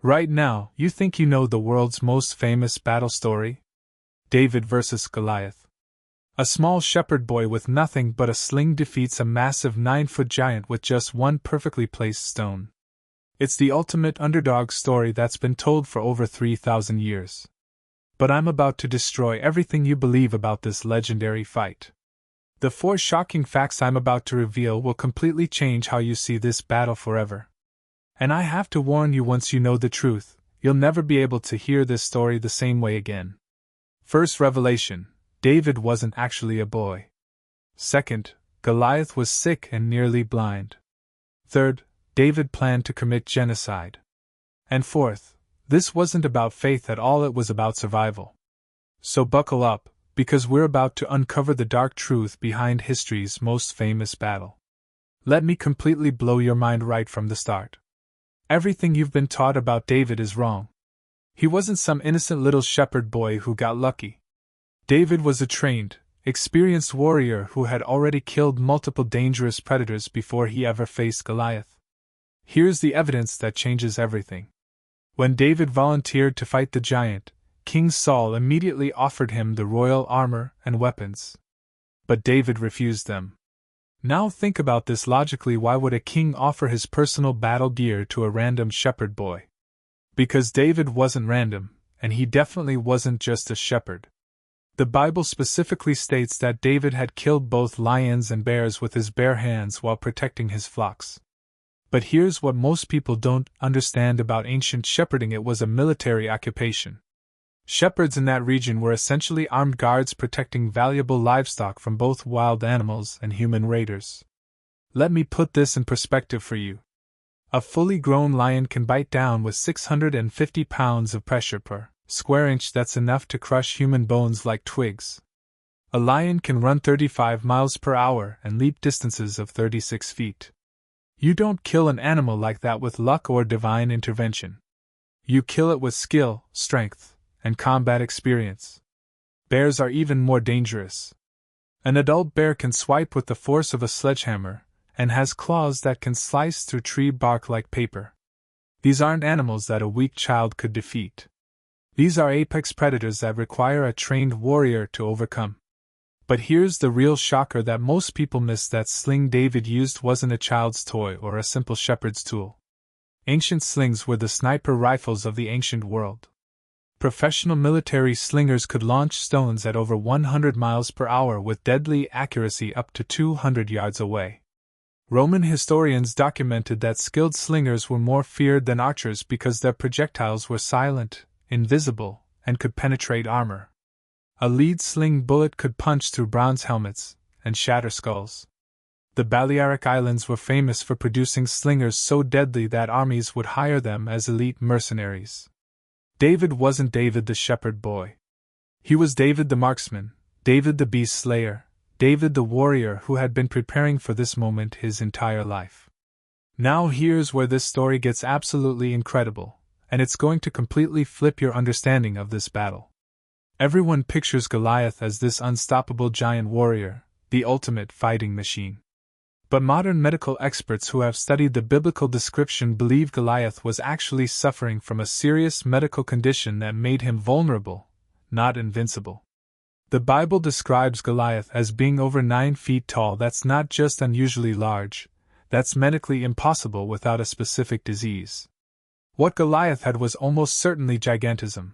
Right now, you think you know the world's most famous battle story? David vs. Goliath. A small shepherd boy with nothing but a sling defeats a massive 9-foot giant with just one perfectly placed stone. It's the ultimate underdog story that's been told for over 3,000 years. But I'm about to destroy everything you believe about this legendary fight. The 4 shocking facts I'm about to reveal will completely change how you see this battle forever. And I have to warn you, once you know the truth, you'll never be able to hear this story the same way again. First revelation: David wasn't actually a boy. Second, Goliath was sick and nearly blind. Third, David planned to commit genocide. And fourth, this wasn't about faith at all, it was about survival. So buckle up, because we're about to uncover the dark truth behind history's most famous battle. Let me completely blow your mind right from the start. Everything you've been taught about David is wrong. He wasn't some innocent little shepherd boy who got lucky. David was a trained, experienced warrior who had already killed multiple dangerous predators before he ever faced Goliath. Here's the evidence that changes everything. When David volunteered to fight the giant, King Saul immediately offered him the royal armor and weapons. But David refused them. Now think about this logically: why would a king offer his personal battle gear to a random shepherd boy? Because David wasn't random, and he definitely wasn't just a shepherd. The Bible specifically states that David had killed both lions and bears with his bare hands while protecting his flocks. But here's what most people don't understand about ancient shepherding: it was a military occupation. Shepherds in that region were essentially armed guards protecting valuable livestock from both wild animals and human raiders. Let me put this in perspective for you. A fully grown lion can bite down with 650 pounds of pressure per square inch. That's enough to crush human bones like twigs. A lion can run 35 miles per hour and leap distances of 36 feet. You don't kill an animal like that with luck or divine intervention. You kill it with skill, strength, and combat experience. Bears are even more dangerous. An adult bear can swipe with the force of a sledgehammer, and has claws that can slice through tree bark like paper. These aren't animals that a weak child could defeat. These are apex predators that require a trained warrior to overcome. But here's the real shocker that most people miss: that sling David used wasn't a child's toy or a simple shepherd's tool. Ancient slings were the sniper rifles of the ancient world. Professional military slingers could launch stones at over 100 miles per hour with deadly accuracy up to 200 yards away. Roman historians documented that skilled slingers were more feared than archers because their projectiles were silent, invisible, and could penetrate armor. A lead sling bullet could punch through bronze helmets and shatter skulls. The Balearic Islands were famous for producing slingers so deadly that armies would hire them as elite mercenaries. David wasn't David the shepherd boy. He was David the marksman, David the beast slayer, David the warrior who had been preparing for this moment his entire life. Now here's where this story gets absolutely incredible, and it's going to completely flip your understanding of this battle. Everyone pictures Goliath as this unstoppable giant warrior, the ultimate fighting machine. But modern medical experts who have studied the biblical description believe Goliath was actually suffering from a serious medical condition that made him vulnerable, not invincible. The Bible describes Goliath as being over 9 feet tall. That's not just unusually large, that's medically impossible without a specific disease. What Goliath had was almost certainly gigantism,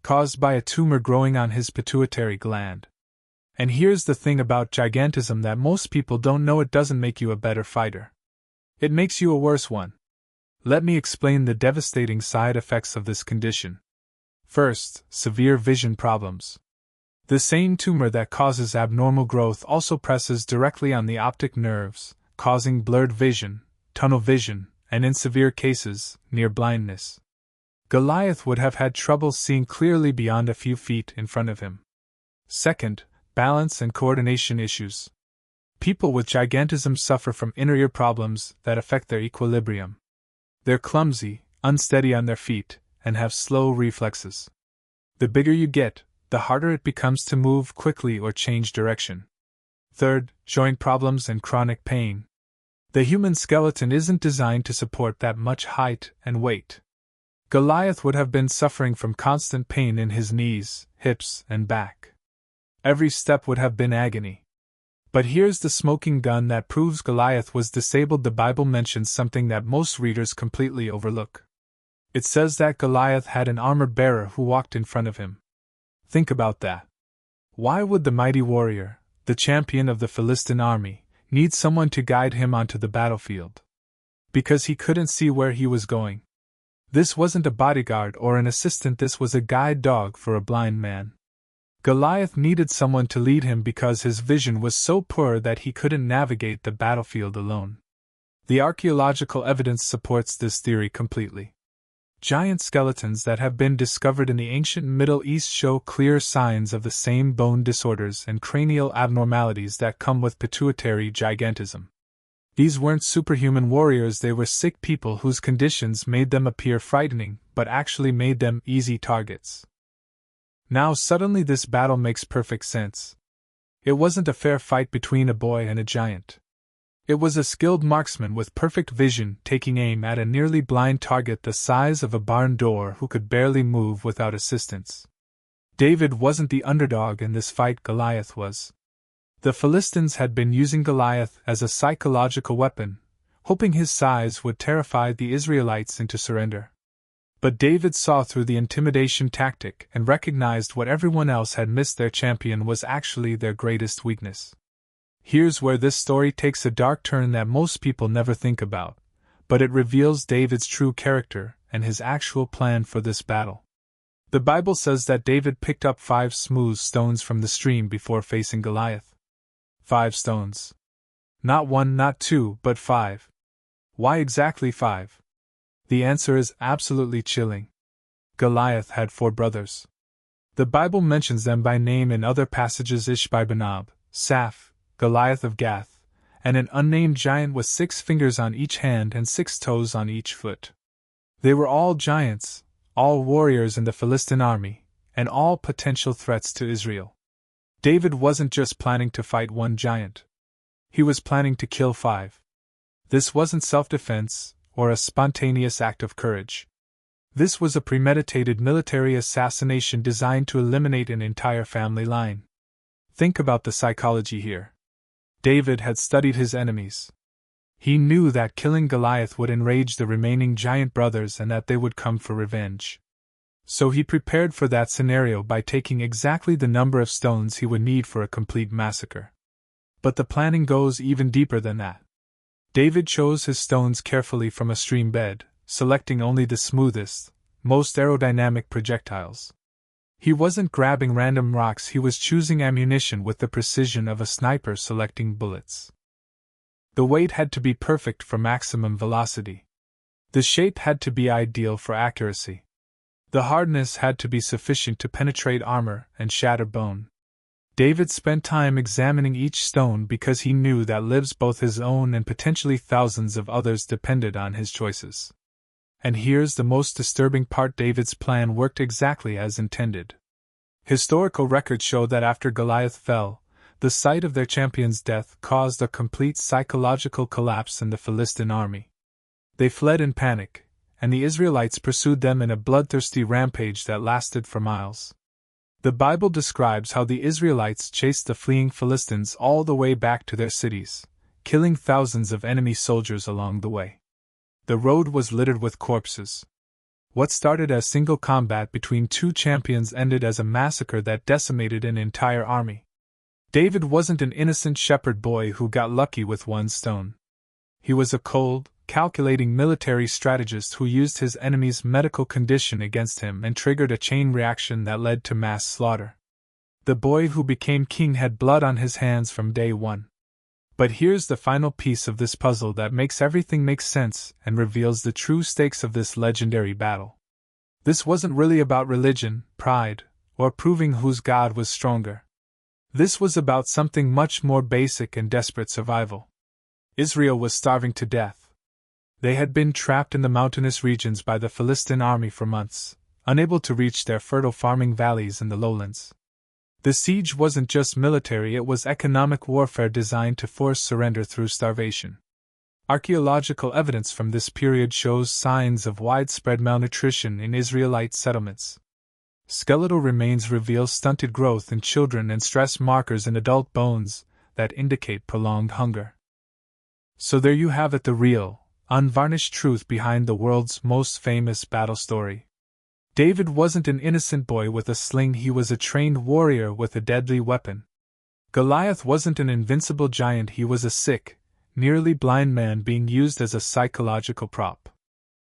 caused by a tumor growing on his pituitary gland. And here's the thing about gigantism that most people don't know: it doesn't make you a better fighter. It makes you a worse one. Let me explain the devastating side effects of this condition. First, severe vision problems. The same tumor that causes abnormal growth also presses directly on the optic nerves, causing blurred vision, tunnel vision, and in severe cases, near blindness. Goliath would have had trouble seeing clearly beyond a few feet in front of him. Second, balance and coordination issues. People with gigantism suffer from inner ear problems that affect their equilibrium. They're clumsy, unsteady on their feet, and have slow reflexes. The bigger you get, the harder it becomes to move quickly or change direction. Third, joint problems and chronic pain. The human skeleton isn't designed to support that much height and weight. Goliath would have been suffering from constant pain in his knees, hips, and back. Every step would have been agony. But here's the smoking gun that proves Goliath was disabled. The Bible mentions something that most readers completely overlook. It says that Goliath had an armor-bearer who walked in front of him. Think about that. Why would the mighty warrior, the champion of the Philistine army, need someone to guide him onto the battlefield? Because he couldn't see where he was going. This wasn't a bodyguard or an assistant, this was a guide dog for a blind man. Goliath needed someone to lead him because his vision was so poor that he couldn't navigate the battlefield alone. The archaeological evidence supports this theory completely. Giant skeletons that have been discovered in the ancient Middle East show clear signs of the same bone disorders and cranial abnormalities that come with pituitary gigantism. These weren't superhuman warriors, they were sick people whose conditions made them appear frightening, but actually made them easy targets. Now suddenly this battle makes perfect sense. It wasn't a fair fight between a boy and a giant. It was a skilled marksman with perfect vision taking aim at a nearly blind target the size of a barn door who could barely move without assistance. David wasn't the underdog in this fight, Goliath was. The Philistines had been using Goliath as a psychological weapon, hoping his size would terrify the Israelites into surrender. But David saw through the intimidation tactic and recognized what everyone else had missed: their champion was actually their greatest weakness. Here's where this story takes a dark turn that most people never think about, but it reveals David's true character and his actual plan for this battle. The Bible says that David picked up 5 smooth stones from the stream before facing Goliath. 5 stones. Not 1, not 2, but 5. Why exactly 5? The answer is absolutely chilling. Goliath had 4 brothers. The Bible mentions them by name in other passages: Ishbi-Benob, Saph, Goliath of Gath, and an unnamed giant with 6 fingers on each hand and 6 toes on each foot. They were all giants, all warriors in the Philistine army, and all potential threats to Israel. David wasn't just planning to fight one giant. He was planning to kill 5. This wasn't self-defense or a spontaneous act of courage. This was a premeditated military assassination designed to eliminate an entire family line. Think about the psychology here. David had studied his enemies. He knew that killing Goliath would enrage the remaining giant brothers and that they would come for revenge. So he prepared for that scenario by taking exactly the number of stones he would need for a complete massacre. But the planning goes even deeper than that. David chose his stones carefully from a stream bed, selecting only the smoothest, most aerodynamic projectiles. He wasn't grabbing random rocks, he was choosing ammunition with the precision of a sniper selecting bullets. The weight had to be perfect for maximum velocity. The shape had to be ideal for accuracy. The hardness had to be sufficient to penetrate armor and shatter bone. David spent time examining each stone because he knew that lives, both his own and potentially thousands of others, depended on his choices. And here's the most disturbing part: David's plan worked exactly as intended. Historical records show that after Goliath fell, the sight of their champion's death caused a complete psychological collapse in the Philistine army. They fled in panic, and the Israelites pursued them in a bloodthirsty rampage that lasted for miles. The Bible describes how the Israelites chased the fleeing Philistines all the way back to their cities, killing thousands of enemy soldiers along the way. The road was littered with corpses. What started as single combat between 2 champions ended as a massacre that decimated an entire army. David wasn't an innocent shepherd boy who got lucky with 1 stone. He was a cold, calculating military strategist who used his enemy's medical condition against him and triggered a chain reaction that led to mass slaughter. The boy who became king had blood on his hands from day 1. But here's the final piece of this puzzle that makes everything make sense and reveals the true stakes of this legendary battle. This wasn't really about religion, pride, or proving whose god was stronger. This was about something much more basic and desperate: survival. Israel was starving to death. They had been trapped in the mountainous regions by the Philistine army for months, unable to reach their fertile farming valleys in the lowlands. The siege wasn't just military, it was economic warfare designed to force surrender through starvation. Archaeological evidence from this period shows signs of widespread malnutrition in Israelite settlements. Skeletal remains reveal stunted growth in children and stress markers in adult bones that indicate prolonged hunger. So there you have it, the real, unvarnished truth behind the world's most famous battle story. David wasn't an innocent boy with a sling, he was a trained warrior with a deadly weapon. Goliath wasn't an invincible giant, he was a sick, nearly blind man being used as a psychological prop.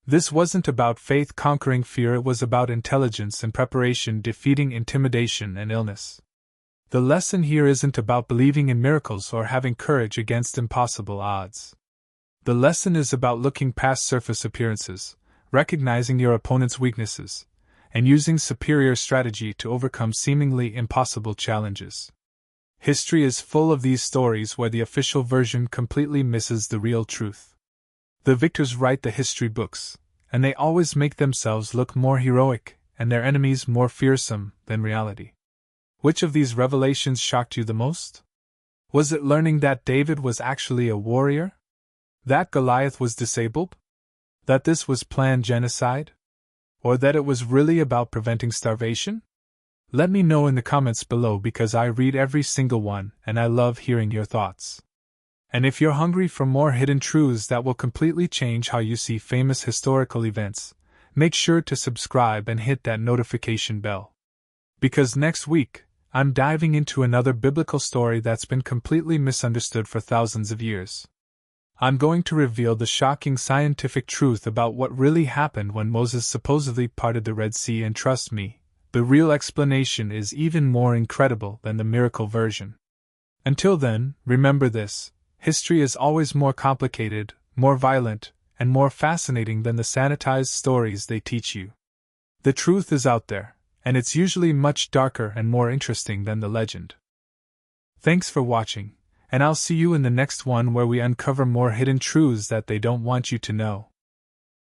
This wasn't about faith conquering fear, it was about intelligence and preparation defeating intimidation and illness. The lesson here isn't about believing in miracles or having courage against impossible odds. The lesson is about looking past surface appearances, recognizing your opponent's weaknesses, and using superior strategy to overcome seemingly impossible challenges. History is full of these stories where the official version completely misses the real truth. The victors write the history books, and they always make themselves look more heroic and their enemies more fearsome than reality. Which of these revelations shocked you the most? Was it learning that David was actually a warrior? That Goliath was disabled? That this was planned genocide? Or that it was really about preventing starvation? Let me know in the comments below because I read every single one and I love hearing your thoughts. And if you're hungry for more hidden truths that will completely change how you see famous historical events, make sure to subscribe and hit that notification bell. Because next week, I'm diving into another biblical story that's been completely misunderstood for thousands of years. I'm going to reveal the shocking scientific truth about what really happened when Moses supposedly parted the Red Sea, and trust me, the real explanation is even more incredible than the miracle version. Until then, remember this: history is always more complicated, more violent, and more fascinating than the sanitized stories they teach you. The truth is out there, and it's usually much darker and more interesting than the legend. Thanks for watching, and I'll see you in the next one where we uncover more hidden truths that they don't want you to know.